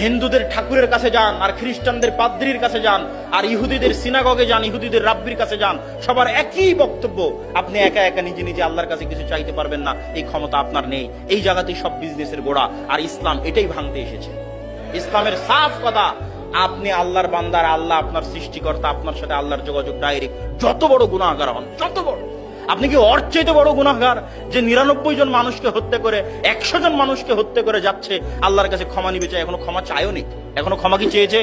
হিন্দুদের ঠাকুরের কাছে যান, আর খ্রিস্টানদের পাদ্রীর কাছে যান, আর ইহুদিদের সিনাগগে যান, ইহুদিদের রাব্বির কাছে যান, সবার একই বক্তব্য, আপনি একা একা নিজে নিজে আল্লাহর কাছে কিছু চাইতে পারবেন না, এই ক্ষমতা আপনার নেই। এই জায়গাতেই সব বিজনেসের গোড়া। আর ইসলাম এটাই ভাঙতে এসেছে। ইসলামের সাফ কথা, আপনি আল্লাহর বান্দার, আল্লাহ আপনার সৃষ্টিকর্তা, আপনার সাথে আল্লাহর যোগাযোগ ডাইরেক্ট। যত বড় গুনাহগার হন, যত বড়, আপনি কি ওর চাইতে বড় গুনাহগার যে 99 জন মানুষকে হত্যা করে 100 জন মানুষকে হত্যা করে যাচ্ছে আল্লাহর কাছে ক্ষমা নিবে চাই? এখনো ক্ষমা চায়ও নি। এখনো ক্ষমা কি চেয়েছে?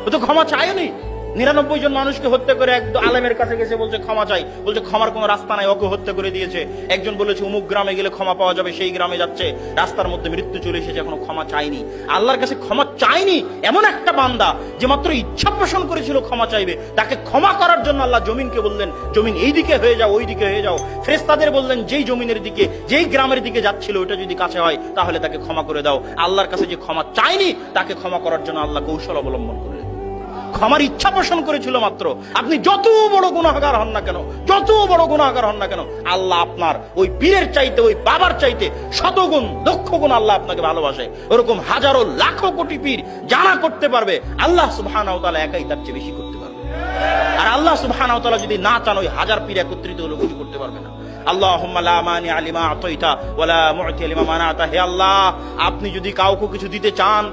ও তো ক্ষমা চায়ও নি। 99 জন মানুষকে হত্যা করে একদম আলেমের কাছে গেছে, বলছে ক্ষমা চাই, বলছে ক্ষমার কোনো রাস্তা নাই, ওকে হত্যা করে দিয়েছে। একজন বলেছে অমুক গ্রামে গেলে ক্ষমা পাওয়া যাবে, সেই গ্রামে যাচ্ছে, রাস্তার মধ্যে মৃত্যু চলে এসেছে, এখনো ক্ষমা চাইনি। আল্লাহর কাছে ক্ষমা চাইনি এমন একটা বান্দা যে মাত্র ইচ্ছা পোষণ করেছিল ক্ষমা চাইবে, তাকে ক্ষমা করার জন্য আল্লাহ জমিনকে বললেন, জমিন এই দিকে হয়ে যাও, ওই দিকে হয়ে যাও। ফেরেশতাদের বললেন, যেই জমিনের দিকে, যেই গ্রামের দিকে যাচ্ছিল ওটা যদি কাছে হয় তাহলে তাকে ক্ষমা করে দাও। আল্লাহর কাছে যে ক্ষমা চাইনি তাকে ক্ষমা করার জন্য আল্লাহ কৌশল অবলম্বন করলেন। ক্ষমার ইচ্ছা পোষণ করেছিল মাত্র। আপনি যত বড় গুনাহগার হন না কেন, যত বড় গুনাহগার হন না কেন, আল্লাহ আপনার ওই পীরের চাইতে, ওই বাবার চাইতে শতগুণ, লক্ষ গুণ আল্লাহ আপনাকে ভালোবাসে। ওরকম হাজারো লাখো কোটি পীর জানা করতে পারবে, আল্লাহ সুবহানাহু ওয়া তাআলা একাই তার চেয়ে বেশি করতে পারবে। আর আল্লাহ সুবহানাহু ওয়া তাআলা যদি না চান, ওই হাজার পীর একত্রিত হলে কিছু করতে পারবে না। আল্লাহুম্মা লা মানিআ লিমা আতাইতা ওয়া লা মু'তিয়া লিমা মানাতা। হে আল্লাহ, আপনি যদি কাউকে কিছু দিতে চান,